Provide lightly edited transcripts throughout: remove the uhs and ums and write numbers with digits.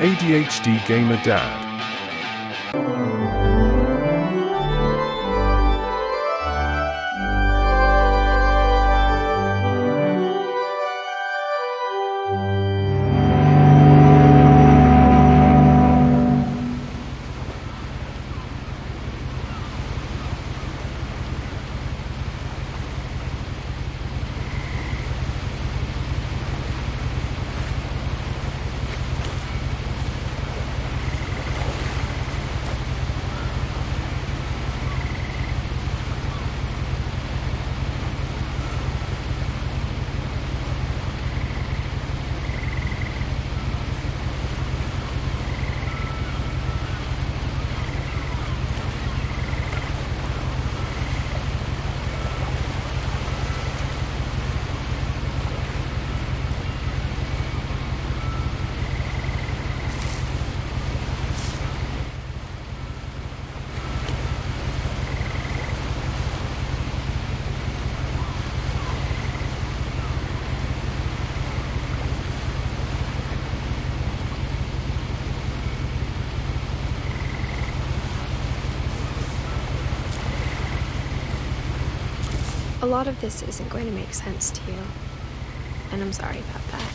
ADHD Gamer Dad. A lot of this isn't going to make sense to you, and I'm sorry about that.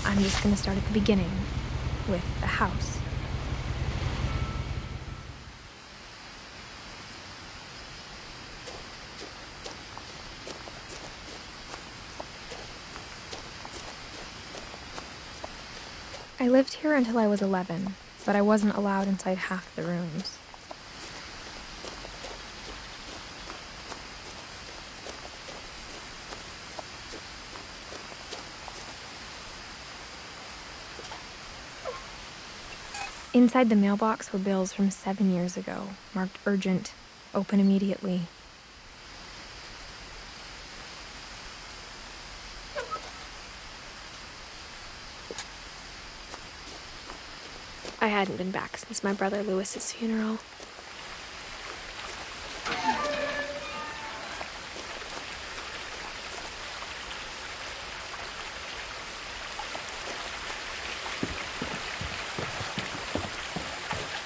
I'm just going to start at the beginning, with the house. I lived here until I was 11, but I wasn't allowed inside half the rooms. Inside the mailbox were bills from 7 years ago, marked urgent, open immediately. I hadn't been back since my brother Lewis's funeral.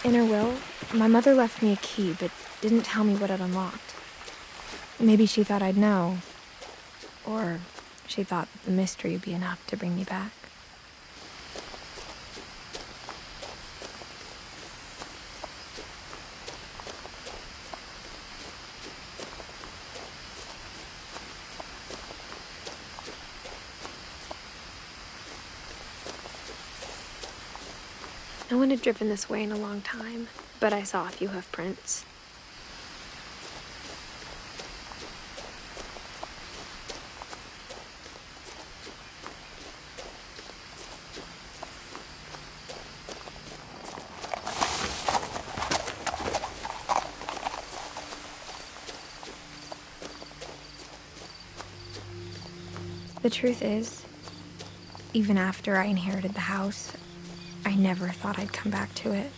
In her will, my mother left me a key, but didn't tell me what it unlocked. Maybe she thought I'd know. Or she thought that the mystery would be enough to bring me back. No one had driven this way in a long time, but I saw a few hoof prints. The truth is, even after I inherited the house, I never thought I'd come back to it.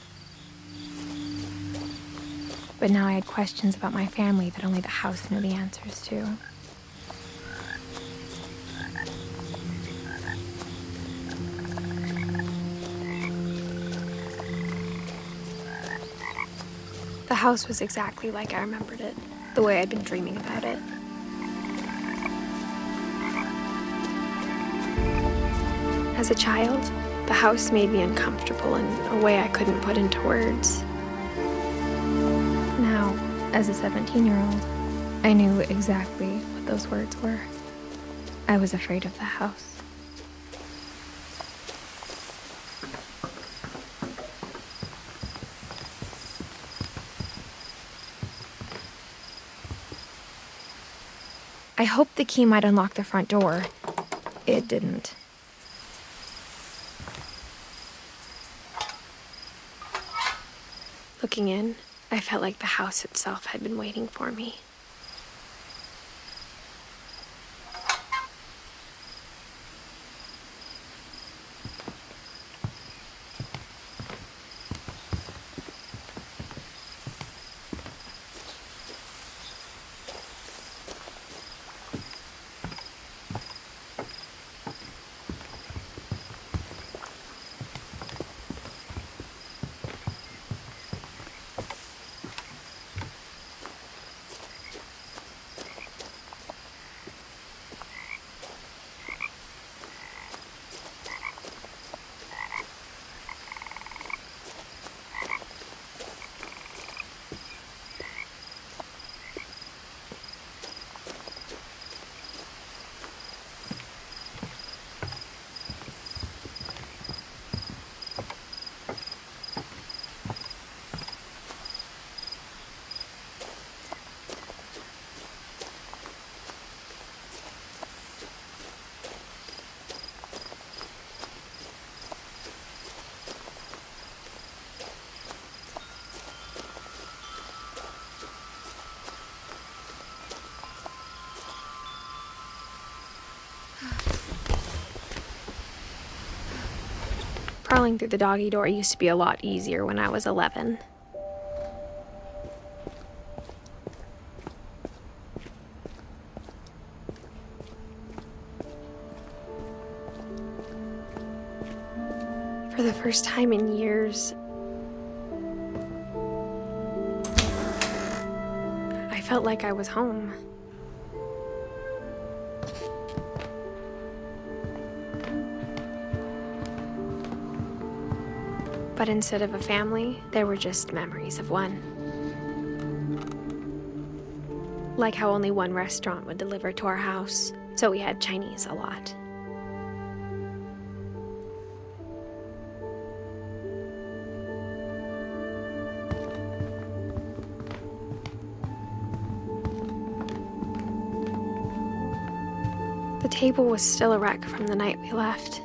But now I had questions about my family that only the house knew the answers to. The house was exactly like I remembered it, the way I'd been dreaming about it. As a child, the house made me uncomfortable in a way I couldn't put into words. Now, as a 17-year-old, I knew exactly what those words were. I was afraid of the house. I hoped the key might unlock the front door. It didn't. Looking in, I felt like the house itself had been waiting for me. Crawling through the doggy door used to be a lot easier when I was 11. For the first time in years, I felt like I was home. But instead of a family, there were just memories of one. Like how only one restaurant would deliver to our house, so we had Chinese a lot. The table was still a wreck from the night we left.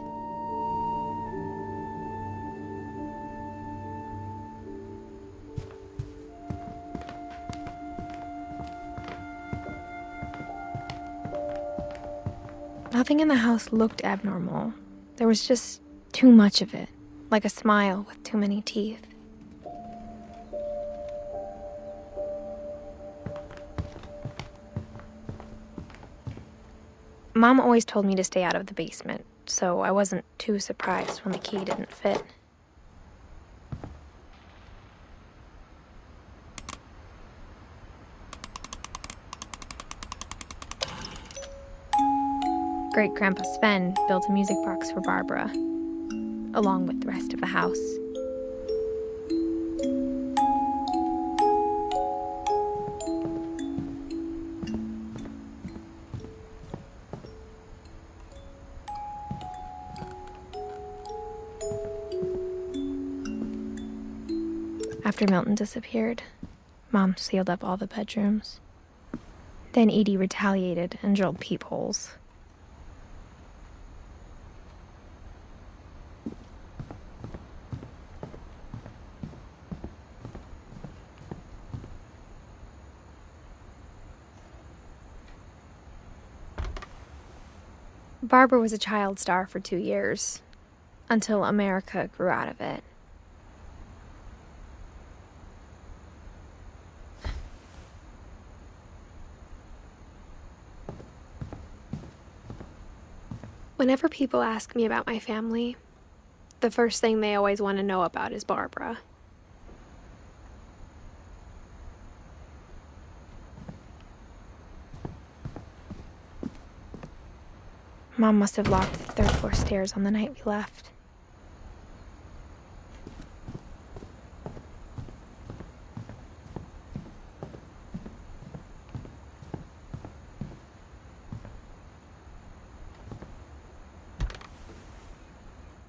Nothing in the house looked abnormal. There was just too much of it, like a smile with too many teeth. Mom always told me to stay out of the basement, so I wasn't too surprised when the key didn't fit. Great-Grandpa Sven built a music box for Barbara, along with the rest of the house. After Milton disappeared, Mom sealed up all the bedrooms. Then Edie retaliated and drilled peepholes. Barbara was a child star for 2 years, until America grew out of it. Whenever people ask me about my family, the first thing they always want to know about is Barbara. Mom must have locked the third-floor stairs on the night we left.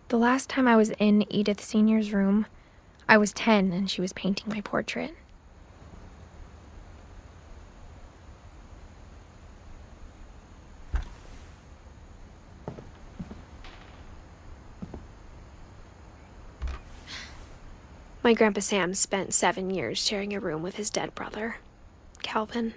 The last time I was in Edith Sr.'s room, I was 10 and she was painting my portrait. My Grandpa Sam spent 7 years sharing a room with his dead brother, Calvin.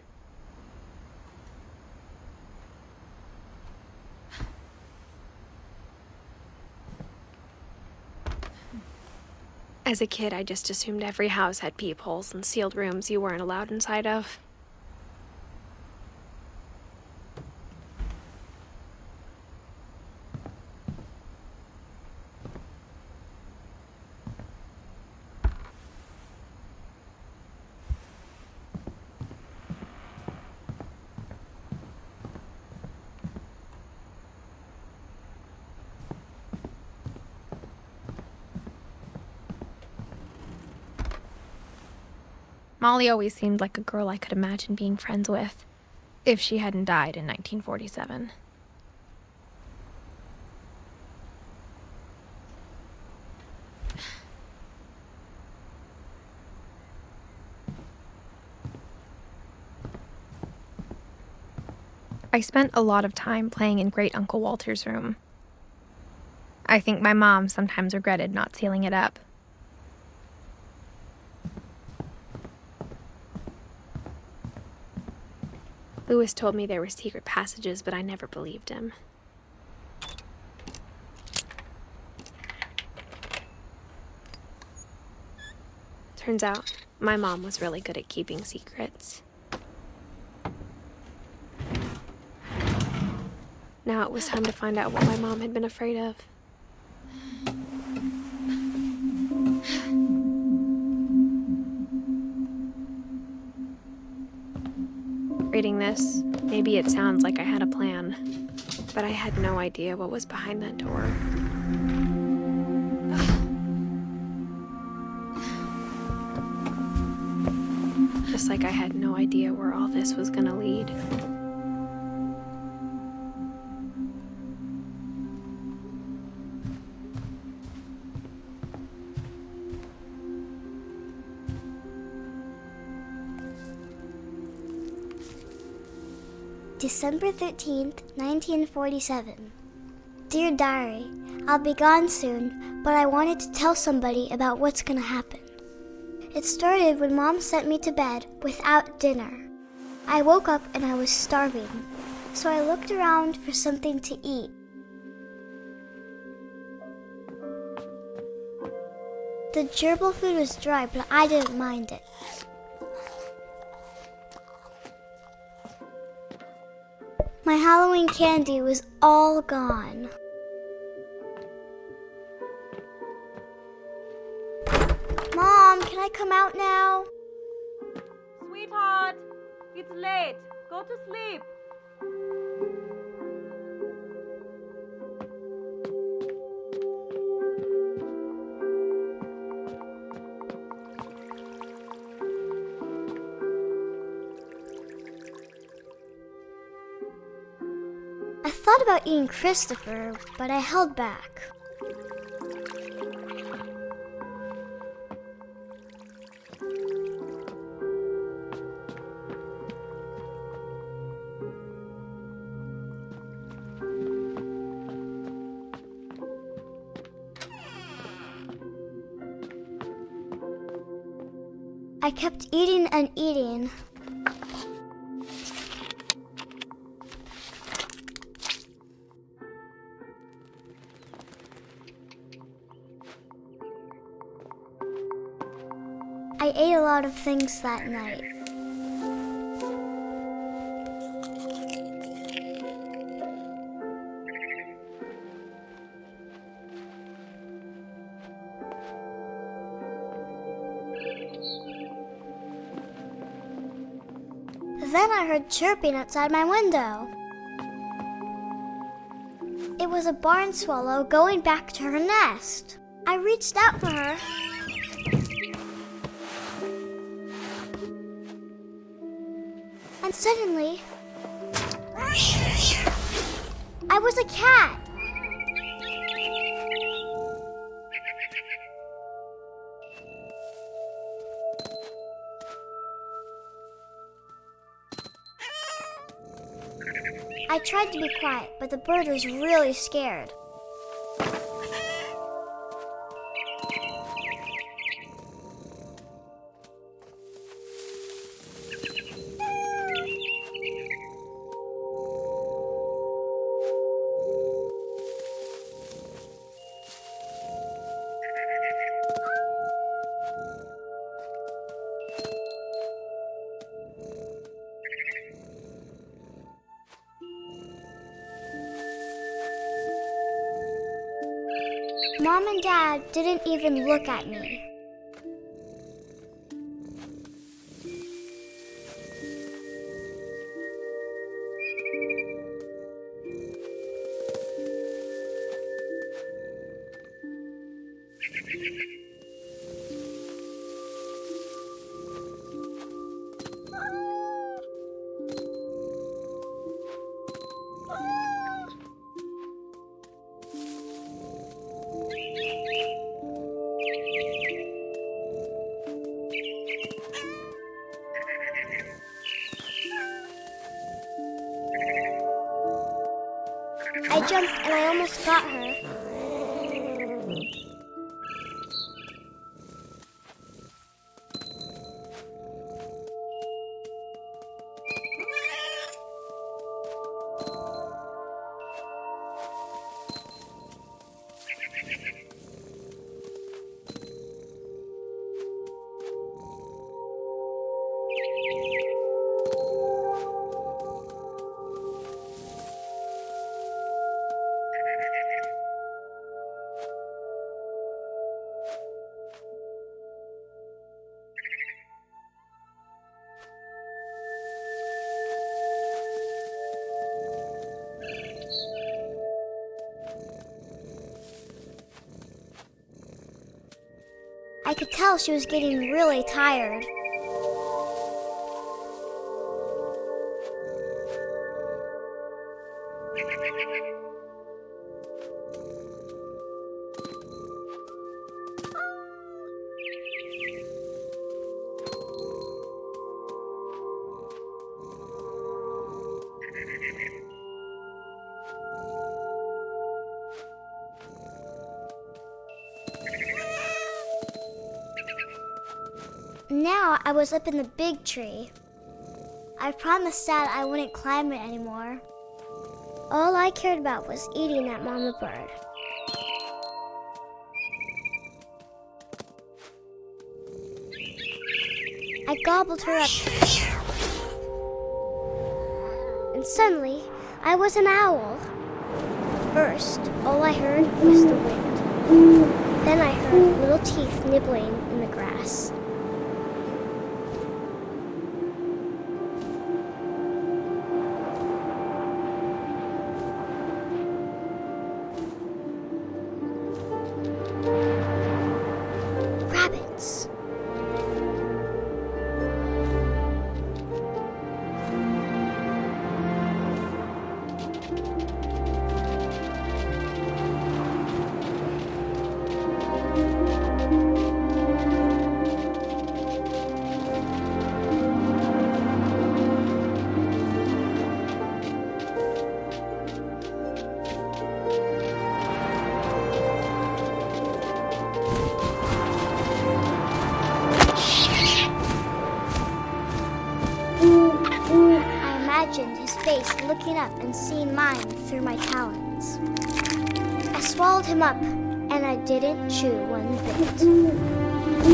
As a kid, I just assumed every house had peepholes and sealed rooms you weren't allowed inside of. Molly always seemed like a girl I could imagine being friends with, if she hadn't died in 1947. I spent a lot of time playing in Great Uncle Walter's room. I think my mom sometimes regretted not sealing it up. Lewis told me there were secret passages, but I never believed him. Turns out, my mom was really good at keeping secrets. Now it was time to find out what my mom had been afraid of. Reading this, maybe it sounds like I had a plan, but I had no idea what was behind that door. Just like I had no idea where all this was gonna lead. December 13th, 1947. Dear Diary, I'll be gone soon, but I wanted to tell somebody about what's gonna happen. It started when Mom sent me to bed without dinner. I woke up and I was starving, so I looked around for something to eat. The gerbil food was dry, but I didn't mind it. My Halloween candy was all gone. Mom, can I come out now? Sweetheart, it's late. Go to sleep. I thought about eating Christopher, but I held back. I kept eating and eating. I ate a lot of things that night. Then I heard chirping outside my window. It was a barn swallow going back to her nest. I reached out for her. And suddenly, I was a cat. I tried to be quiet, but the bird was really scared. Mom and Dad didn't even look at me. I jumped and I almost got her. I could tell she was getting really tired. Now I was up in the big tree. I promised Dad I wouldn't climb it anymore. All I cared about was eating that mama bird. I gobbled her up. And suddenly, I was an owl. First, all I heard was the wind. Then I heard little teeth nibbling in the grass. Rabbits. I imagined his face looking up and seeing mine through my talons. I swallowed him up, and I didn't chew one bit.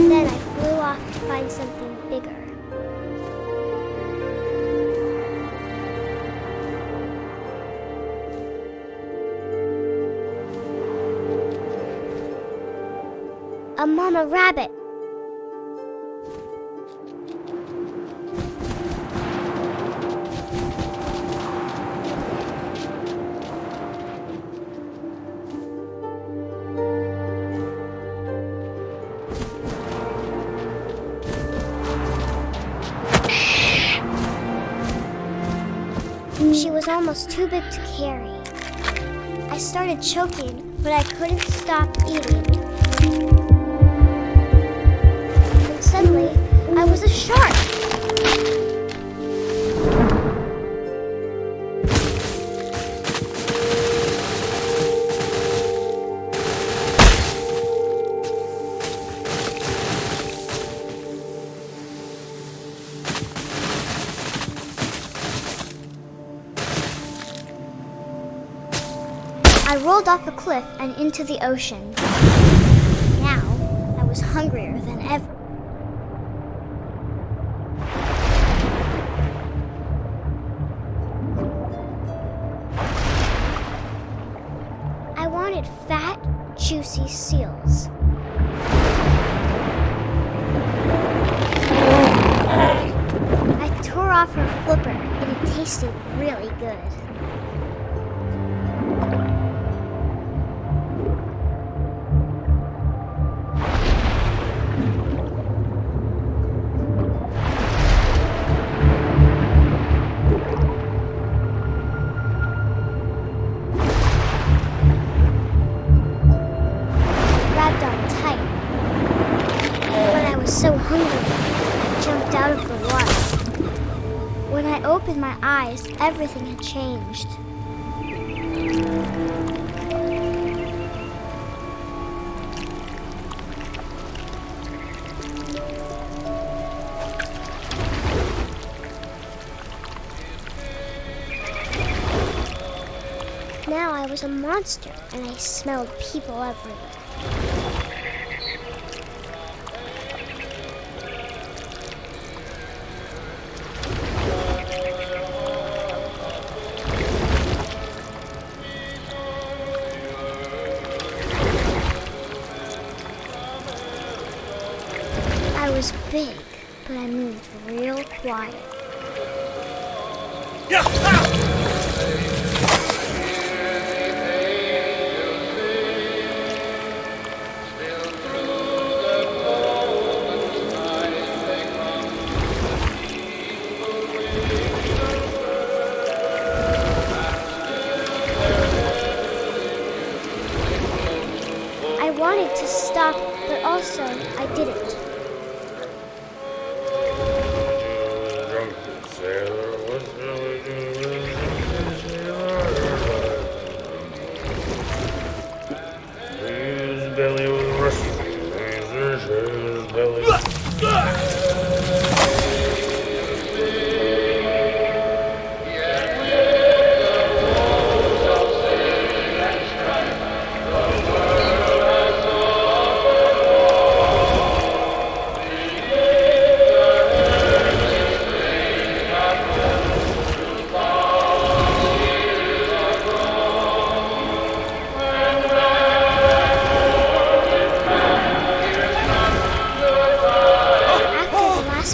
Then I flew off to find something bigger. A mama rabbit. She was almost too big to carry. I started choking, but I couldn't stop eating. And suddenly, I was a shark. I rolled off a cliff and into the ocean. Now, I was hungrier than ever. I wanted fat, juicy seals. I tore off her flipper, and it tasted really good. So hungry, I jumped out of the water. When I opened my eyes, everything had changed. Now I was a monster, and I smelled people everywhere. I was big, but I moved real quiet. Also, I didn't.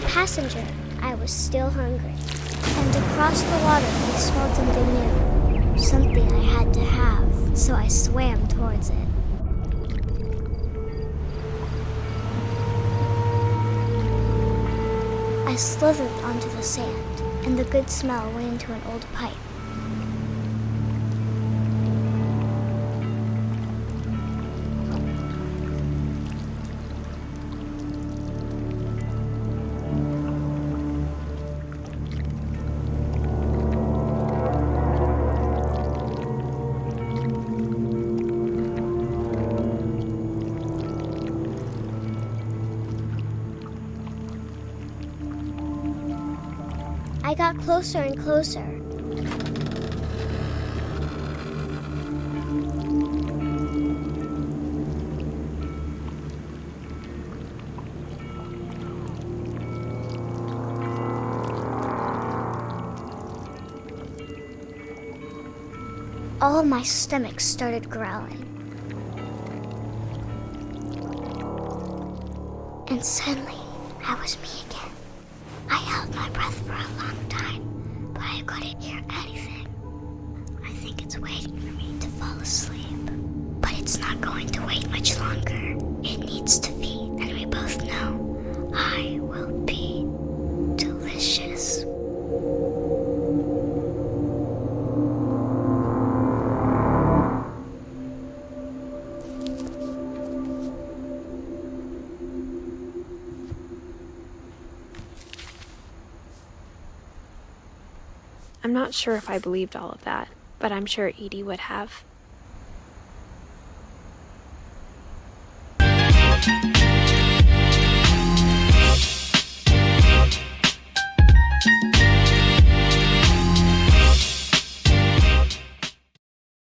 Passenger, I was still hungry. And across the water, I smelled something new. Something I had to have, so I swam towards it. I slithered onto the sand, and the good smell went into an old pipe. I got closer and closer. All of my stomach started growling. And suddenly, I was me again. I held my breath for a long time, but I couldn't hear anything. I think it's waiting for me to fall asleep. But it's not going to wait much longer. It needs to feed, and we both know I will be delicious. I'm not sure if I believed all of that, but I'm sure Edie would have.